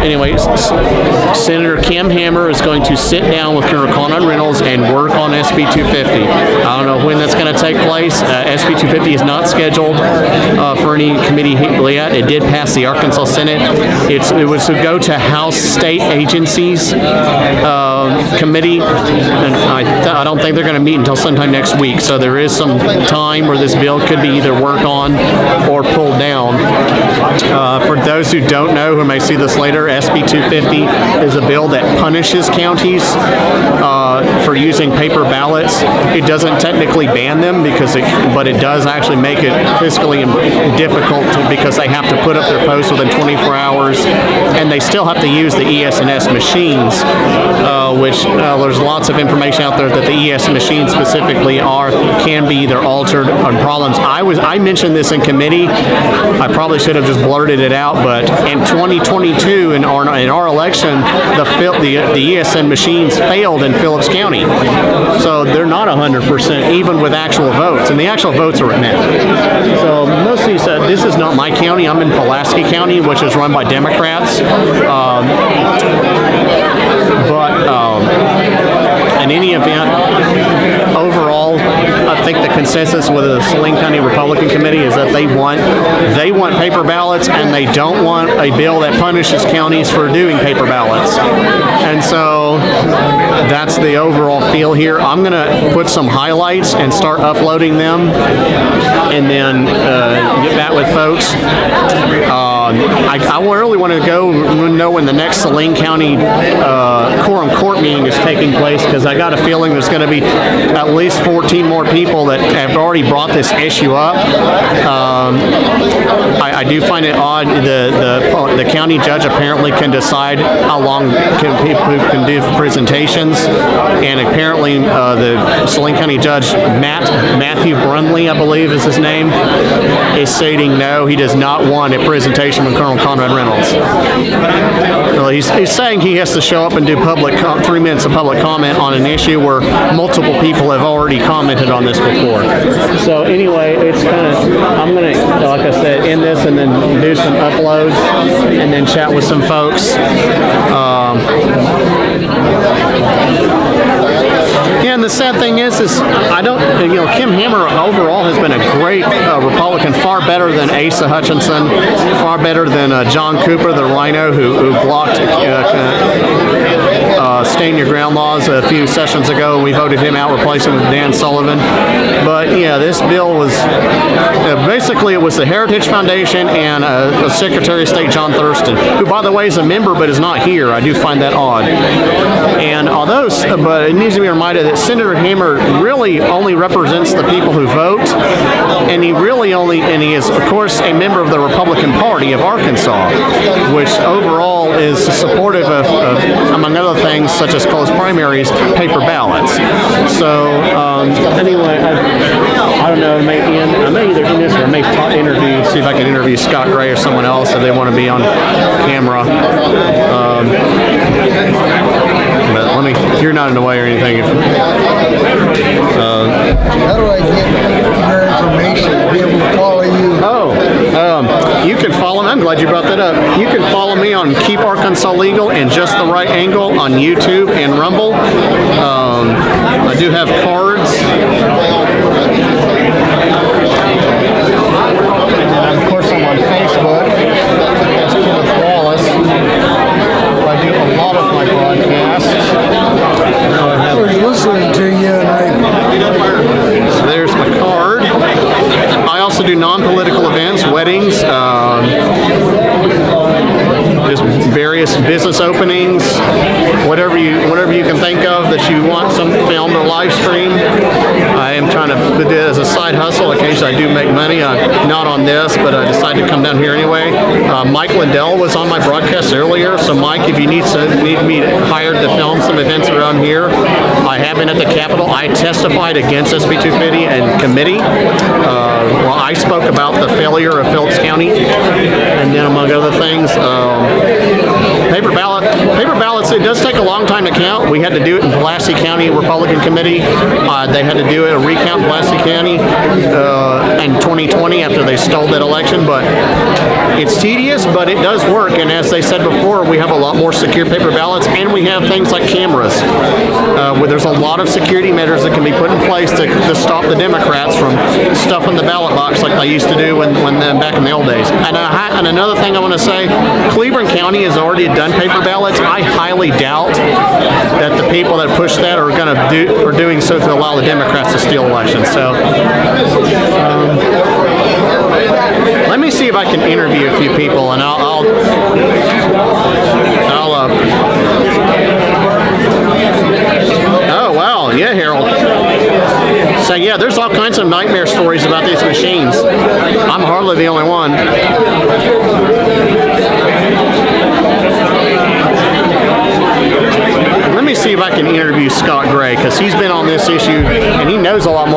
anyway, Senator Kim Hammer is going to sit down with Colonel Conrad Reynolds and work on SB 250. I don't know when that's going to take place. SB 250 is not scheduled for any committee yet. It did pass the Arkansas Senate. It was to go to House State Agencies Committee, and I don't think they're going to meet until sometime next week. So there is some time where this bill could be either worked on or pulled down. For those who don't know, who may see this later, SB 250 is a bill that punishes counties for using paper ballots. It doesn't technically ban them but it does actually make it fiscally difficult because they have to put up their posts within 24 hours, and they still have to use the ES&S machines, which there's lots of information out there that the ES machines specifically can be either altered on problems. I mentioned this in committee. I probably should have just blurted it out, but in 2022 in our election, the ESN machines failed in Phillips County, so they're not 100% even with actual votes, and the actual votes are at now. So most of you said this is not my county. I'm in Pulaski County, which is run by Democrats, in any event, overall, I think the consensus with the Saline County Republican Committee is that they want paper ballots, and they don't want a bill that punishes counties for doing paper ballots. And so that's the overall feel here. I'm going to put some highlights and start uploading them, and then get back with folks. I really want to know when the next Saline County quorum court meeting is taking place, because I got a feeling there's going to be at least 14 more people that have already brought this issue up. I do find it odd. The county judge apparently can decide how long people can do presentations, and apparently the Saline County judge Matthew Brundley, I believe is his name, is stating no, he does not want a presentation from Colonel Conrad Reynolds. Well, he's saying he has to show up and do 3 minutes of public comment on an issue where multiple people have already commented on this before. So anyway, it's I'm going to, like I said, end this and then do some uploads and then chat with some folks. Yeah, and the sad thing is Kim Hammer overall has been a great Republican, far better than Asa Hutchinson, far better than John Cooper, the rhino who blocked Stand Your Ground laws a few sessions ago. We voted him out, replacing him with Dan Sullivan. But yeah, this bill was basically it was the Heritage Foundation and Secretary of State John Thurston, who by the way is a member but is not here. I do find that odd. And but it needs to be reminded that Senator Hammer really only represents the people who vote, and he is of course a member of the Republican Party of Arkansas, which overall is supportive of among other things such as closed primaries, paper ballots. So anyway, I don't know, I may either do this or I may see if I can interview Scott Gray or someone else if they want to be on camera. But you're not in the way or anything. How do I get your information to be able to follow you? You can follow me. I'm glad you brought that up. You can follow me on Keep Arkansas Legal and Just the Right Angle on YouTube and Rumble. I do have cards. And of course, I'm on Facebook as Kenneth Wallace, where I do a lot of my broadcasts. I was listening to you, and so there's my card. I also do non-political events, weddings, just various business openings, whatever you can think of that you want some filmed or live stream. I am trying to put it as a side hustle. Occasionally I do make money. Not on this, but I decided to come down here anyway. Mike Lindell was on my broadcast earlier, so Mike, if you need me hired to film some events around here, I have been at the Capitol. I testified against SB 250 and committee. I spoke about the failure of Phillips County, and then among other things, paper ballots, it does take a long time to count. We had to do it in Pulaski County Republican Committee. They had to do a recount in Pulaski County in 2020 after they stole that election, but it's tedious, but it does work. And as they said before, we have a lot more secure paper ballots, and we have things like cameras, where there's a lot of security measures that can be put in place to stop the Democrats from stuffing the ballot box like they used to do when back in the old days. And another thing I want to say, Cleveland County has already done paper ballots. I highly doubt that the people that push that are doing so to allow the Democrats to steal elections. So let me see if I can interview a few people, and I'll oh wow, yeah, Harold. So yeah, there's all kinds of nightmare stories about these machines. I'm hardly the only one. Let me see if I can interview Scott Gray, because he's been on this issue and he knows a lot more.